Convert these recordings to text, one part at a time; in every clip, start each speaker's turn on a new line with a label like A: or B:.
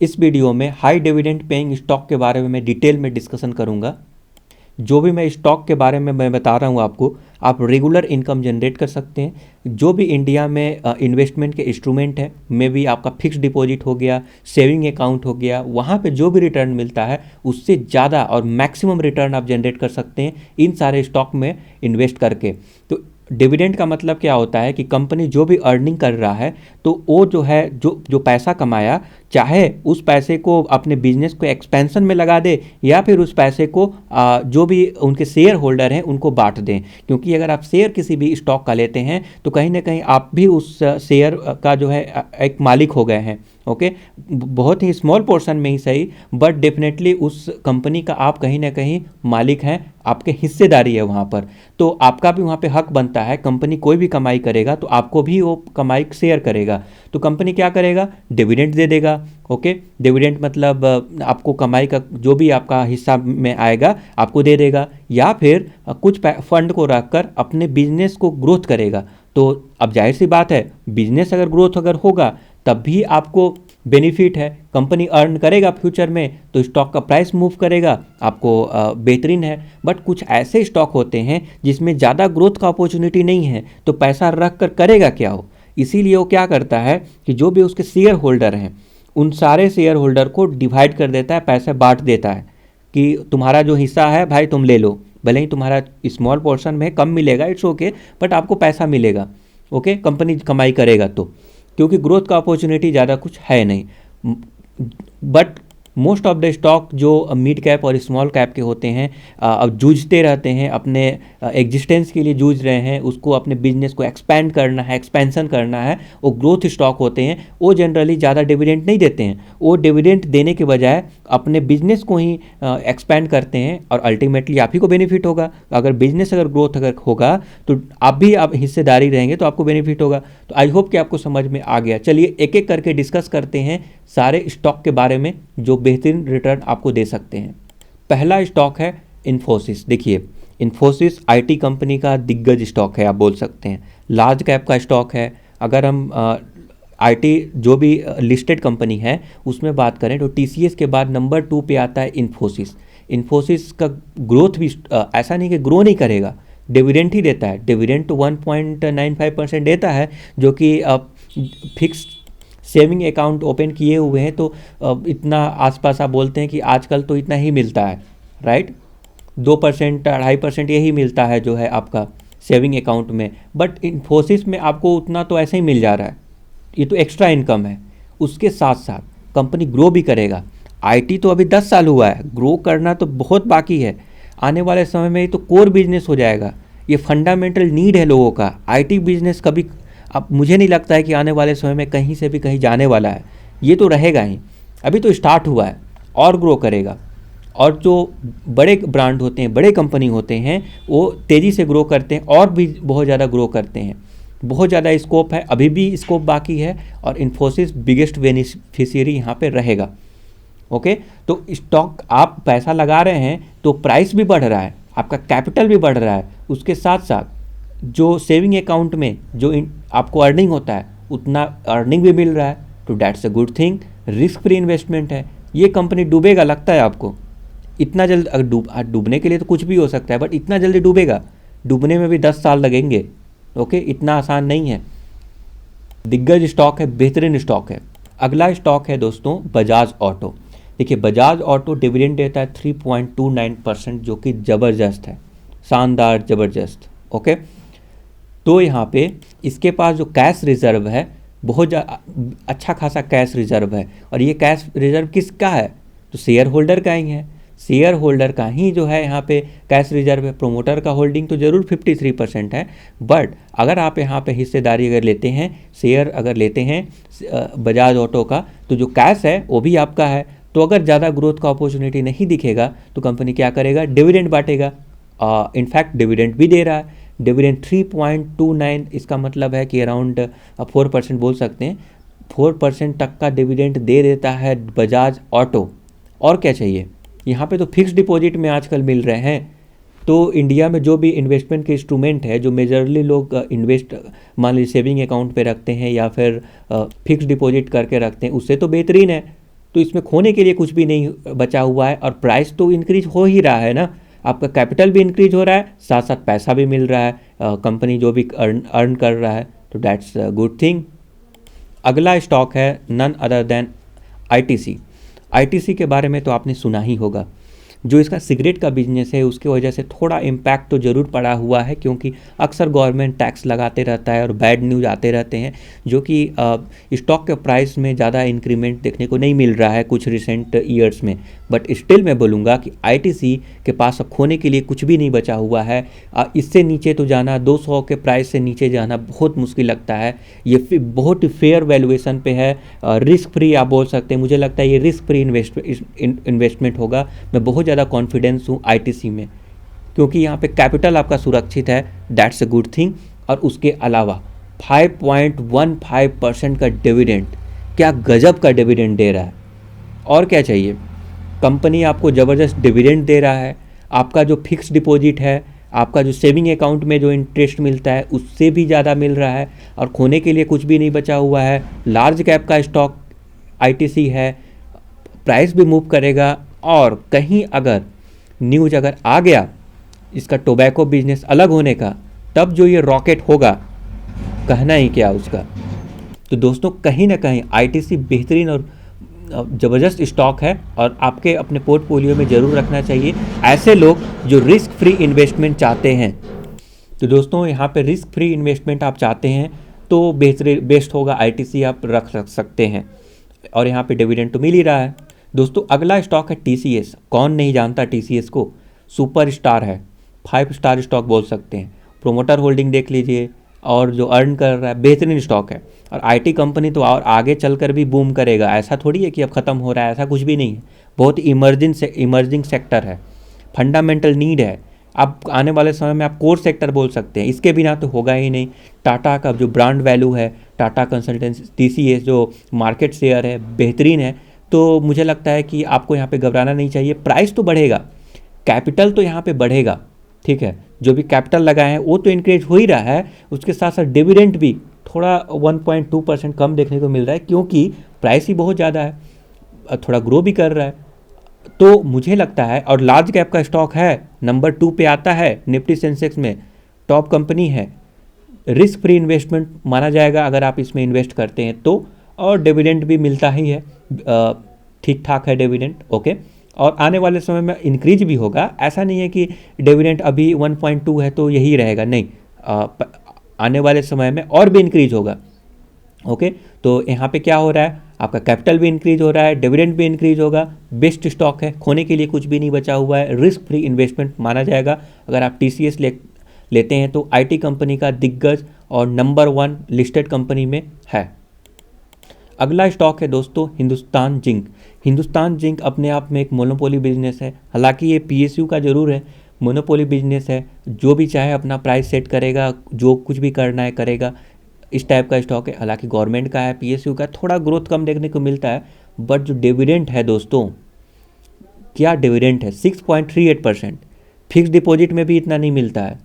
A: इस वीडियो में high dividend paying stock के बारे में मैं डिटेल में डिस्कशन करूंगा। जो भी मैं स्टॉक के बारे में मैं बता रहा हूं आपको, आप रेगुलर इनकम जनरेट कर सकते हैं। जो भी इंडिया में इन्वेस्टमेंट के इंस्ट्रूमेंट है, मे भी आपका फिक्स डिपॉजिट हो गया, सेविंग अकाउंट हो गया, वहाँ पे जो भी रिटर्न मिलता है उससे ज़्यादा और मैक्सिमम रिटर्न आप जनरेट कर सकते हैं इन सारे स्टॉक में इन्वेस्ट करके। तो डिविडेंड का मतलब क्या होता है कि कंपनी जो भी अर्निंग कर रहा है तो वो जो है जो पैसा कमाया, चाहे उस पैसे को अपने बिजनेस को एक्सपेंशन में लगा दे या फिर उस पैसे को जो भी उनके शेयर होल्डर हैं उनको बांट दें। क्योंकि अगर आप शेयर किसी भी स्टॉक का लेते हैं तो कहीं ना कहीं आप भी उस शेयर का जो है एक मालिक हो गए हैं। ओके, बहुत ही स्मॉल पोर्शन में ही सही, बट डेफिनेटली उस कंपनी का आप कहीं ना कहीं मालिक हैं, आपके हिस्सेदारी है वहाँ पर। तो आपका भी वहाँ पे हक बनता है। कंपनी कोई भी कमाई करेगा तो आपको भी वो कमाई शेयर करेगा। तो कंपनी क्या करेगा? डिविडेंड दे देगा। ओके, डिविडेंड मतलब आपको कमाई का जो भी आपका हिस्सा में आएगा आपको दे देगा, या फिर कुछ फंड को रखकर अपने बिजनेस को ग्रोथ करेगा। तो अब जाहिर सी बात है, बिजनेस अगर ग्रोथ अगर होगा तब भी आपको बेनिफिट है। कंपनी अर्न करेगा फ्यूचर में तो स्टॉक का प्राइस मूव करेगा, आपको बेहतरीन है। बट कुछ ऐसे स्टॉक होते हैं जिसमें ज़्यादा ग्रोथ का अपॉर्चुनिटी नहीं है, तो पैसा रख कर करेगा क्या हो? इसीलिए वो क्या करता है कि जो भी उसके शेयर होल्डर हैं उन सारे शेयर होल्डर को डिवाइड कर देता है, पैसे बांट देता है कि तुम्हारा जो हिस्सा है भाई तुम ले लो। भले ही तुम्हारा स्मॉल पोर्शन में कम मिलेगा, इट्स ओके, बट आपको पैसा मिलेगा। ओके, कंपनी कमाई करेगा तो, क्योंकि ग्रोथ का अपॉर्चुनिटी ज़्यादा कुछ है नहीं। But most of the stock जो मिड कैप और स्मॉल कैप के होते हैं, अब जूझते रहते हैं, अपने एग्जिस्टेंस के लिए जूझ रहे हैं, उसको अपने बिजनेस को एक्सपेंड करना है, एक्सपेंशन करना है, वो ग्रोथ स्टॉक होते हैं। वो जनरली ज़्यादा डिविडेंड नहीं देते हैं। वो डिविडेंड देने के बजाय अपने बिजनेस को ही एक्सपेंड करते हैं और अल्टीमेटली आप ही को बेनिफिट होगा। अगर बिजनेस अगर ग्रोथ अगर होगा तो आप हिस्सेदारी रहेंगे तो आपको बेनिफिट होगा। तो आई होप कि आपको समझ में आ गया। चलिए एक एक करके डिस्कस करते हैं सारे स्टॉक के बारे में जो बेहतरीन रिटर्न आपको दे सकते हैं। पहला स्टॉक है इन्फोसिस। देखिए, इन्फोसिस आईटी कंपनी का दिग्गज स्टॉक है, आप बोल सकते हैं। लार्ज कैप का स्टॉक है। अगर हम आईटी जो भी लिस्टेड कंपनी है उसमें बात करें तो टीसीएस के बाद नंबर 2 पे आता है इन्फोसिस। इन्फोसिस का ग्रोथ भी ऐसा नहीं कि ग्रो नहीं करेगा, डिविडेंड ही देता है। डिविडेंड तो 1.95% देता है, जो कि फिक्स सेविंग अकाउंट ओपन किए हुए हैं तो इतना आसपास आप बोलते हैं कि आजकल तो इतना ही मिलता है, राइट? 2% 2.5% यही मिलता है जो है आपका सेविंग अकाउंट में। बट इन्फोसिस में आपको उतना तो ऐसे ही मिल जा रहा है, ये तो एक्स्ट्रा इनकम है। उसके साथ साथ कंपनी ग्रो भी करेगा। आईटी तो अभी 10 साल हुआ है, ग्रो करना तो बहुत बाकी है। आने वाले समय में ये तो कोर बिजनेस हो जाएगा। ये फंडामेंटल नीड है लोगों का। आईटी बिजनेस कभी, अब मुझे नहीं लगता है कि आने वाले समय में कहीं से भी कहीं जाने वाला है। ये तो रहेगा ही, अभी तो स्टार्ट हुआ है और ग्रो करेगा। और जो बड़े ब्रांड होते हैं, बड़े कंपनी होते हैं, वो तेज़ी से ग्रो करते हैं और भी बहुत ज़्यादा ग्रो करते हैं। बहुत ज़्यादा स्कोप है, अभी भी स्कोप बाकी है, और इन्फोसिस बिगेस्ट बेनिफिशियरी यहाँ पे रहेगा। ओके, तो स्टॉक आप पैसा लगा रहे हैं तो प्राइस भी बढ़ रहा है, आपका कैपिटल भी बढ़ रहा है। उसके साथ साथ जो सेविंग अकाउंट में जो आपको अर्निंग होता है उतना अर्निंग भी मिल रहा है, तो that's a good thing. Risk free investment है। ये कंपनी डूबेगा लगता है आपको? इतना जल्द डूबने के लिए तो कुछ भी हो सकता है, बट इतना जल्दी डूबेगा? डूबने में भी 10 साल लगेंगे। ओके, इतना आसान नहीं है। दिग्गज स्टॉक है, बेहतरीन स्टॉक है। अगला स्टॉक है दोस्तों बजाज ऑटो। देखिए, बजाज ऑटो डिविडेंड देता है 3.29%, जो कि ज़बरदस्त है, शानदार, ज़बरदस्त। ओके, तो यहाँ पे इसके पास जो कैश रिजर्व है बहुत अच्छा खासा कैश रिजर्व है। और ये कैश रिजर्व किसका है? तो शेयर होल्डर का ही है। शेयर होल्डर का ही जो है यहाँ पे कैश रिजर्व है। प्रोमोटर का होल्डिंग तो ज़रूर 53% है, बट अगर आप यहाँ पे हिस्सेदारी अगर लेते हैं, शेयर अगर लेते हैं बजाज ऑटो का, तो जो कैश है वो भी आपका है। तो अगर ज़्यादा ग्रोथ का अपॉर्चुनिटी नहीं दिखेगा तो कंपनी क्या करेगा? डिविडेंड बांटेगा। इनफैक्ट डिविडेंड भी दे रहा है। डिविडेंड 3.29, इसका मतलब है कि अराउंड 4% बोल सकते हैं। 4% तक का डिविडेंड दे देता है बजाज ऑटो। और क्या चाहिए? यहाँ पे तो फिक्स डिपॉजिट में आजकल मिल रहे हैं। तो इंडिया में जो भी इन्वेस्टमेंट के इंस्ट्रूमेंट है जो मेजरली लोग इन्वेस्ट, मान लीजिए सेविंग अकाउंट पे रखते हैं या फिर फिक्स डिपॉजिट करके रखते हैं, उससे तो बेहतरीन है। तो इसमें खोने के लिए कुछ भी नहीं बचा हुआ है, और प्राइस तो इंक्रीज हो ही रहा है ना, आपका कैपिटल भी इंक्रीज हो रहा है, साथ साथ पैसा भी मिल रहा है, कंपनी जो भी अर्न कर रहा है, तो दैट्स अ गुड थिंग। अगला स्टॉक है none other than ITC. ITC के बारे में तो आपने सुना ही होगा। जो इसका सिगरेट का बिजनेस है उसकी वजह से थोड़ा इम्पैक्ट तो ज़रूर पड़ा हुआ है, क्योंकि अक्सर गवर्नमेंट टैक्स लगाते रहता है और बैड न्यूज़ आते रहते हैं, जो कि स्टॉक के प्राइस में ज़्यादा इंक्रीमेंट देखने को नहीं मिल रहा है कुछ रिसेंट ईयर्स में। बट स्टिल मैं बोलूँगा कि आईटीसी के पास अब खोने के लिए कुछ भी नहीं बचा हुआ है। इससे नीचे तो जाना, 200 के प्राइस से नीचे जाना बहुत मुश्किल लगता है। ये बहुत ही फेयर वैल्यूएशन पे है, रिस्क फ्री आप बोल सकते हैं। मुझे लगता है ये रिस्क फ्री इन्वेस्टमेंट होगा। मैं बहुत ज़्यादा कॉन्फिडेंस हूँ आईटीसी में, क्योंकि यहाँ पे कैपिटल आपका सुरक्षित है, दैट्स अ गुड थिंग। और उसके अलावा 5.15% का डिविडेंड, क्या गजब का डिविडेंड दे रहा है। और क्या चाहिए, कंपनी आपको ज़बरदस्त डिविडेंड दे रहा है। आपका जो फिक्स डिपॉजिट है, आपका जो सेविंग अकाउंट में जो इंटरेस्ट मिलता है उससे भी ज़्यादा मिल रहा है, और खोने के लिए कुछ भी नहीं बचा हुआ है। लार्ज कैप का स्टॉक आईटीसी है, प्राइस भी मूव करेगा। और कहीं अगर न्यूज़ अगर आ गया इसका टोबैको बिजनेस अलग होने का, तब जो ये रॉकेट होगा, कहना ही क्या उसका। तो दोस्तों कहीं ना कहीं आईटीसी बेहतरीन और ज़बरदस्त स्टॉक है, और आपके अपने पोर्टफोलियो में ज़रूर रखना चाहिए ऐसे लोग जो रिस्क फ्री इन्वेस्टमेंट चाहते हैं। तो दोस्तों यहाँ पे रिस्क फ्री इन्वेस्टमेंट आप चाहते हैं तो बेस्ट होगा आईटीसी आप रख सकते हैं, और यहाँ पे डिविडेंड तो मिल ही रहा है। दोस्तों अगला स्टॉक है टीसीएस। कौन नहीं जानता टीसीएस को, सुपर स्टार है, 5 स्टार स्टॉक बोल सकते हैं। प्रोमोटर होल्डिंग देख लीजिए, और जो अर्न कर रहा है, बेहतरीन स्टॉक है। और आईटी कंपनी तो और आगे चलकर भी बूम करेगा, ऐसा थोड़ी है कि अब ख़त्म हो रहा है, ऐसा कुछ भी नहीं है। बहुत इमर्जिंग सेक्टर है, फंडामेंटल नीड है। आप आने वाले समय में आप कोर सेक्टर बोल सकते हैं, इसके बिना तो होगा ही नहीं। टाटा का जो ब्रांड वैल्यू है, टाटा कंसल्टेंसी, टीसीएस जो मार्केट शेयर है बेहतरीन है। तो मुझे लगता है कि आपको यहाँ पे घबराना नहीं चाहिए। प्राइस तो बढ़ेगा, कैपिटल तो यहाँ पे बढ़ेगा, ठीक है। जो भी कैपिटल लगाए हैं वो तो इंक्रीज हो ही रहा है, उसके साथ साथ डिविडेंड भी थोड़ा 1.2% कम देखने को मिल रहा है, क्योंकि प्राइस ही बहुत ज़्यादा है, थोड़ा ग्रो भी कर रहा है। तो मुझे लगता है, और लार्ज कैप का स्टॉक है, नंबर 2 पे आता है निफ्टी सेंसेक्स में, टॉप कंपनी है, रिस्क फ्री इन्वेस्टमेंट माना जाएगा अगर आप इसमें इन्वेस्ट करते हैं तो। और डिविडेंड भी मिलता ही है, ठीक ठाक है डिविडेंड, ओके। और आने वाले समय में इंक्रीज भी होगा, ऐसा नहीं है कि डिविडेंड अभी 1.2 है तो यही रहेगा, नहीं, आने वाले समय में और भी इंक्रीज होगा, ओके। तो यहाँ पे क्या हो रहा है, आपका कैपिटल भी इंक्रीज हो रहा है, डिविडेंड भी इंक्रीज होगा। बेस्ट स्टॉक है, खोने के लिए कुछ भी नहीं बचा हुआ है, रिस्क फ्री इन्वेस्टमेंट माना जाएगा। अगर आप टीसीएस लेते हैं तो आईटी कंपनी का दिग्गज और नंबर 1 लिस्टेड कंपनी में है। अगला स्टॉक है दोस्तों हिंदुस्तान जिंक। हिंदुस्तान जिंक अपने आप में एक मोनोपोली बिजनेस है, हालांकि ये पीएसयू का ज़रूर है, मोनोपोली बिजनेस है, जो भी चाहे अपना प्राइस सेट करेगा, जो कुछ भी करना है करेगा, इस टाइप का स्टॉक है। हालांकि गवर्नमेंट का है, पीएसयू का, थोड़ा ग्रोथ कम देखने को मिलता है, बट जो डिविडेंड है दोस्तों, क्या डिविडेंड है, 6.38%। फिक्स डिपॉजिट में भी इतना नहीं मिलता है,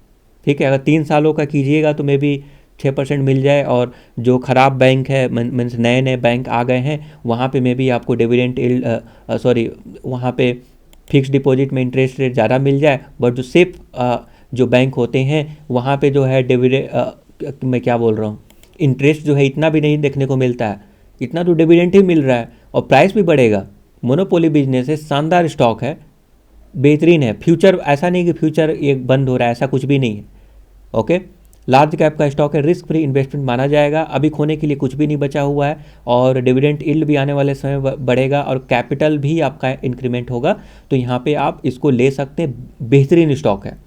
A: ठीक है। अगर 3 सालों का कीजिएगा तो मे भी 6% मिल जाए, और जो ख़राब बैंक है, मीन्स नए नए बैंक आ गए हैं, वहाँ पे मे भी आपको डिविडेंड वहाँ पे फिक्स डिपॉजिट में इंटरेस्ट रेट ज़्यादा मिल जाए। बट जो सेफ जो बैंक होते हैं वहाँ पे जो है डिविडेंड, मैं क्या बोल रहा हूँ, इंटरेस्ट जो है इतना भी नहीं देखने को मिलता है, इतना तो डिविडेंड ही मिल रहा है, और प्राइस भी बढ़ेगा। मोनोपोली बिजनेस है, शानदार स्टॉक है, बेहतरीन है। फ्यूचर ऐसा नहीं कि फ्यूचर एक बंद हो रहा है, ऐसा कुछ भी नहीं है, ओके। लार्ज कैप का स्टॉक है, रिस्क फ्री इन्वेस्टमेंट माना जाएगा, अभी खोने के लिए कुछ भी नहीं बचा हुआ है, और डिविडेंड यील्ड भी आने वाले समय बढ़ेगा, और कैपिटल भी आपका इंक्रीमेंट होगा, तो यहाँ पे आप इसको ले सकते हैं। बेहतरीन स्टॉक है,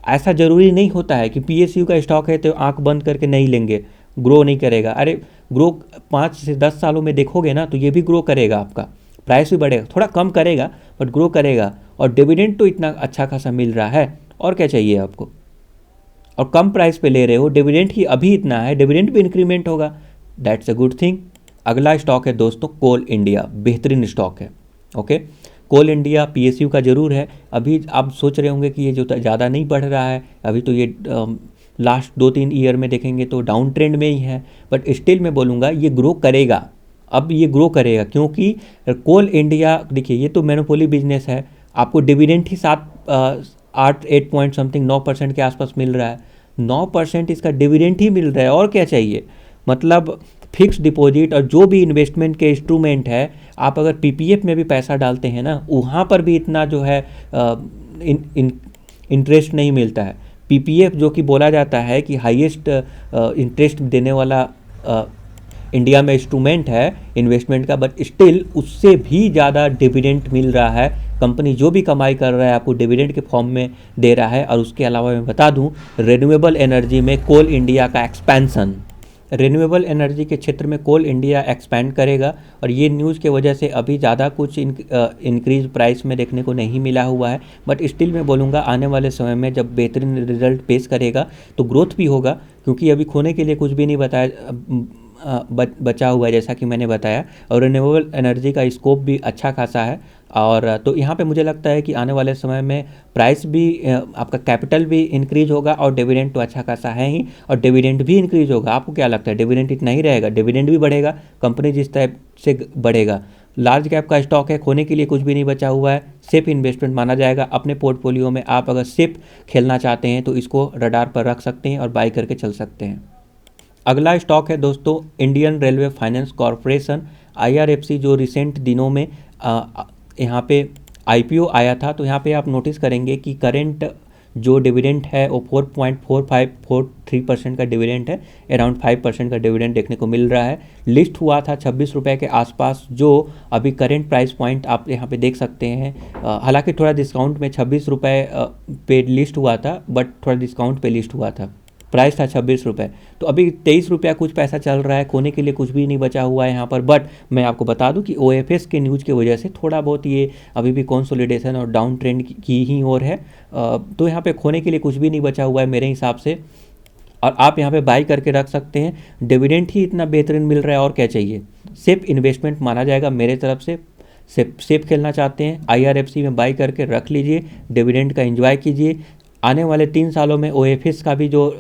A: ऐसा ज़रूरी नहीं होता है कि पीएसयू का स्टॉक है तो आंख बंद करके नहीं लेंगे, ग्रो नहीं करेगा। अरे ग्रो 5 से 10 सालों में देखोगे ना तो ये भी ग्रो करेगा, आपका प्राइस भी बढ़ेगा, थोड़ा कम करेगा बट ग्रो करेगा, और डिविडेंड तो इतना अच्छा खासा मिल रहा है, और क्या चाहिए आपको। और कम प्राइस पे ले रहे हो, डिविडेंड ही अभी इतना है, डिविडेंड भी इंक्रीमेंट होगा, दैट्स अ गुड थिंग। अगला स्टॉक है दोस्तों कोल इंडिया, बेहतरीन स्टॉक है, ओके। कोल इंडिया पीएसयू का ज़रूर है। अभी आप सोच रहे होंगे कि ये जो ज़्यादा नहीं बढ़ रहा है, अभी तो ये लास्ट 2-3 ईयर में देखेंगे तो डाउन ट्रेंड में ही है, बट स्टिल मैं बोलूँगा ये ग्रो करेगा, अब ये ग्रो करेगा क्योंकि कोल इंडिया, देखिए ये तो मोनोपोली बिजनेस है, आपको डिविडेंड ही 8 पॉइंट समथिंग 9% के आसपास मिल रहा है, 9% इसका डिविडेंड ही मिल रहा है, और क्या चाहिए। मतलब फिक्स डिपॉजिट और जो भी इन्वेस्टमेंट के इंस्ट्रूमेंट है, आप अगर पीपीएफ में भी पैसा डालते हैं ना, वहाँ पर भी इतना जो है इंटरेस्ट नहीं मिलता है। पीपीएफ जो कि बोला जाता है कि हाईएस्ट इंटरेस्ट देने वाला इंडिया में इंस्ट्रूमेंट है इन्वेस्टमेंट का, बट स्टिल उससे भी ज़्यादा डिविडेंड मिल रहा है। कंपनी जो भी कमाई कर रहा है आपको डिविडेंड के फॉर्म में दे रहा है। और उसके अलावा मैं बता दूं, रिन्यूएबल एनर्जी में कोल इंडिया का एक्सपेंशन, रिन्यूएबल एनर्जी के क्षेत्र में कोल इंडिया एक्सपैंड करेगा, और ये न्यूज़ के वजह से अभी ज़्यादा कुछ इंक्रीज प्राइस में देखने को नहीं मिला हुआ है। बट स्टिल मैं बोलूँगा आने वाले समय में जब बेहतरीन रिजल्ट पेश करेगा तो ग्रोथ भी होगा, क्योंकि अभी खोने के लिए कुछ भी नहीं बचा हुआ है जैसा कि मैंने बताया, और रिन्यूएबल एनर्जी का स्कोप भी अच्छा खासा है। और तो यहाँ पे मुझे लगता है कि आने वाले समय में प्राइस भी, आपका कैपिटल भी इंक्रीज होगा, और डिविडेंड तो अच्छा खासा है ही, और डिविडेंड भी इंक्रीज होगा। आपको क्या लगता है, डिविडेंड इतना ही रहेगा? डिविडेंड भी बढ़ेगा, कंपनी जिस टाइप से बढ़ेगा। लार्ज कैप का स्टॉक है, खोने के लिए कुछ भी नहीं बचा हुआ है, सेफ इन्वेस्टमेंट माना जाएगा। अपने पोर्टफोलियो में आप अगर सेफ खेलना चाहते हैं तो इसको रडार पर रख सकते हैं और बाई करके चल सकते हैं। अगला स्टॉक है दोस्तों Indian railway finance corporation, IRFC, जो रिसेंट दिनों में यहाँ पे आईपीओ आया था। तो यहाँ पे आप नोटिस करेंगे कि करंट जो डिविडेंड है वो 4.4543% का डिविडेंड है, अराउंड 5% का डिविडेंड देखने को मिल रहा है। लिस्ट हुआ था 26 रुपये के आसपास, जो अभी करंट प्राइस पॉइंट आप यहाँ पे देख सकते हैं। हालांकि थोड़ा डिस्काउंट में 26 रुपये पे लिस्ट हुआ था, बट थोड़ा डिस्काउंट पे लिस्ट हुआ था, प्राइस था 26 रुपये। तो अभी 23 रुपया कुछ पैसा चल रहा है, खोने के लिए कुछ भी नहीं बचा हुआ है यहाँ पर। बट मैं आपको बता दूं कि ओएफएस के न्यूज़ की वजह से थोड़ा बहुत ये अभी भी कंसोलिडेशन और डाउन ट्रेंड की ही ओर है। तो यहाँ पे खोने के लिए कुछ भी नहीं बचा हुआ है मेरे हिसाब से, और आप यहाँ पे बाई करके रख सकते हैं। डिविडेंड ही इतना बेहतरीन मिल रहा है, और क्या चाहिए। सेफ इन्वेस्टमेंट माना जाएगा मेरे तरफ से। सेफ खेलना चाहते हैं, आईआरएफसी में बाई करके रख लीजिए, डिविडेंड का एंजॉय कीजिए। आने वाले 3 सालों में ओएफएस का भी जो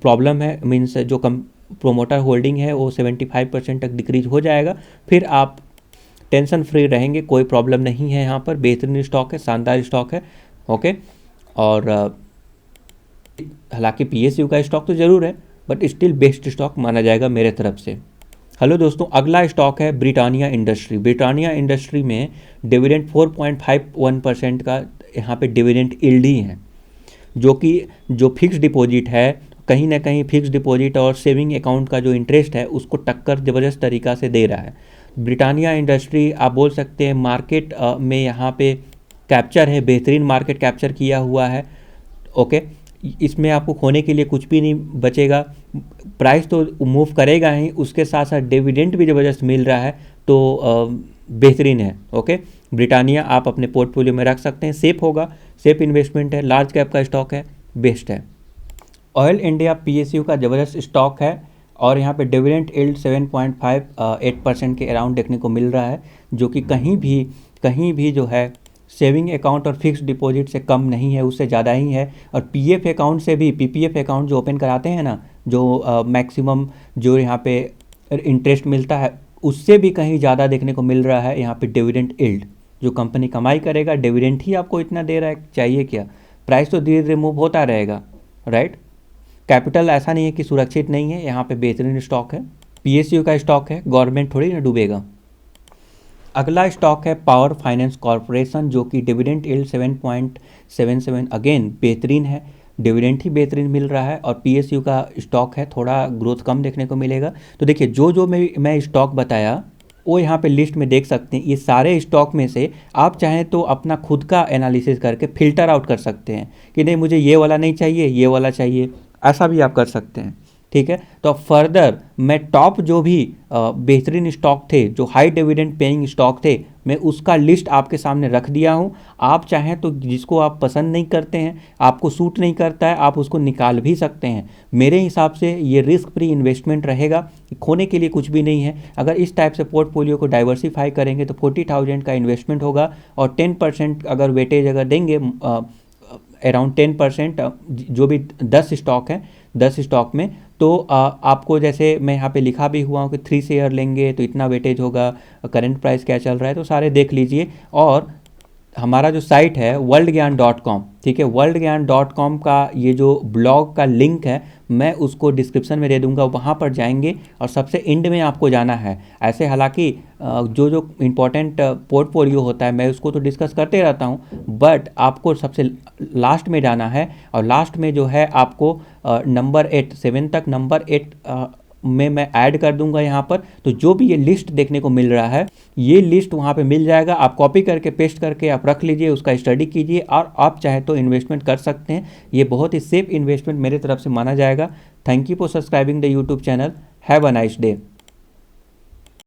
A: प्रॉब्लम है, मीन्स जो प्रोमोटर होल्डिंग है वो 75% तक डिक्रीज हो जाएगा, फिर आप टेंशन फ्री रहेंगे, कोई प्रॉब्लम नहीं है। यहाँ पर बेहतरीन स्टॉक है, शानदार स्टॉक है। ओके, और हालांकि पीएसयू का स्टॉक तो ज़रूर है, बट स्टिल बेस्ट स्टॉक माना जाएगा मेरे तरफ से। हेलो दोस्तों, अगला स्टॉक है ब्रिटानिया इंडस्ट्री। ब्रिटानिया इंडस्ट्री में डिविडेंड 4.51% का यहाँ पे डिविडेंड यील्ड ही है, जो कि जो फिक्स डिपॉजिट है, कहीं ना कहीं फिक्स डिपॉजिट और सेविंग अकाउंट का जो इंटरेस्ट है उसको टक्कर ज़बरदस्त तरीक़ा से दे रहा है। ब्रिटानिया इंडस्ट्री आप बोल सकते हैं मार्केट में यहाँ पे कैप्चर है, बेहतरीन मार्केट कैप्चर किया हुआ है। ओके, इसमें आपको खोने के लिए कुछ भी नहीं बचेगा, प्राइस तो मूव करेगा ही, उसके साथ साथ डिविडेंड भी ज़बरदस्त मिल रहा है, तो बेहतरीन है। ओके, ब्रिटानिया आप अपने पोर्टफोलियो में रख सकते हैं, सेफ होगा, सेफ इन्वेस्टमेंट है, लार्ज कैप का स्टॉक है, बेस्ट है। ऑयल इंडिया पीएसयू का ज़बरदस्त स्टॉक है, और यहाँ पे डिविडेंड यील्ड 7.58% के अराउंड देखने को मिल रहा है, जो कि कहीं भी जो है सेविंग अकाउंट और फिक्स डिपॉजिट से कम नहीं है, उससे ज़्यादा ही है। और पीएफ अकाउंट से भी, पीपीएफ अकाउंट जो ओपन कराते हैं ना, जो मैक्सिमम जो यहाँ पे इंटरेस्ट मिलता है, उससे भी कहीं ज़्यादा देखने को मिल रहा है यहाँ पे डिविडेंड यील्ड। जो कंपनी कमाई करेगा, डिविडेंड ही आपको इतना दे रहा है, चाहिए क्या। प्राइस तो धीरे धीरे मूव होता रहेगा, राइट। कैपिटल ऐसा नहीं है कि सुरक्षित नहीं है, यहाँ पे बेहतरीन स्टॉक है, पीएसयू का स्टॉक है, गवर्नमेंट थोड़ी ना डूबेगा। अगला स्टॉक है पावर फाइनेंस कॉरपोरेशन, जो कि डिविडेंड यील्ड 7.77, अगेन बेहतरीन है, डिविडेंड ही बेहतरीन मिल रहा है। और पीएसयू का स्टॉक है, थोड़ा ग्रोथ कम देखने को मिलेगा। तो देखिए, जो मैं स्टॉक बताया वो यहाँ पे लिस्ट में देख सकते हैं। ये सारे स्टॉक में से आप चाहें तो अपना खुद का एनालिसिस करके फिल्टर आउट कर सकते हैं कि नहीं मुझे ये वाला नहीं चाहिए, ये वाला चाहिए, ऐसा भी आप कर सकते हैं, ठीक है। तो फर्दर मैं टॉप जो भी बेहतरीन स्टॉक थे, जो हाई डिविडेंड पेइंग स्टॉक थे, मैं उसका लिस्ट आपके सामने रख दिया हूं। आप चाहें तो जिसको आप पसंद नहीं करते हैं, आपको सूट नहीं करता है, आप उसको निकाल भी सकते हैं। मेरे हिसाब से ये रिस्क फ्री इन्वेस्टमेंट रहेगा, खोने के लिए कुछ भी नहीं है। अगर इस टाइप से पोर्टफोलियो को डाइवर्सिफाई करेंगे तो 40,000 का इन्वेस्टमेंट होगा, और 10% अगर वेटेज अगर देंगे, अराउंड 10%, जो भी 10 स्टॉक हैं, 10 स्टॉक में, तो आपको जैसे मैं यहाँ पे लिखा भी हुआ हूँ कि 3 शेयर लेंगे तो इतना वेटेज होगा, करंट प्राइस क्या चल रहा है, तो सारे देख लीजिए। और हमारा जो साइट है worldgyan.com, ठीक है, worldgyan.com का ये जो ब्लॉग का लिंक है मैं उसको डिस्क्रिप्शन में दे दूंगा, वहाँ पर जाएंगे और सबसे एंड में आपको जाना है। ऐसे हालांकि जो जो इम्पोर्टेंट पोर्टफोलियो होता है मैं उसको तो डिस्कस करते रहता हूँ, बट आपको सबसे लास्ट में जाना है। और लास्ट में जो है आपको नंबर 8 7 तक, नंबर 8 में मैं ऐड कर दूंगा यहाँ पर। तो जो भी ये लिस्ट देखने को मिल रहा है ये लिस्ट वहाँ पे मिल जाएगा, आप कॉपी करके पेस्ट करके आप रख लीजिए, उसका स्टडी कीजिए और आप चाहे तो इन्वेस्टमेंट कर सकते हैं। ये बहुत ही सेफ इन्वेस्टमेंट मेरे तरफ से माना जाएगा। Thank you for subscribing the YouTube channel. Have a nice day.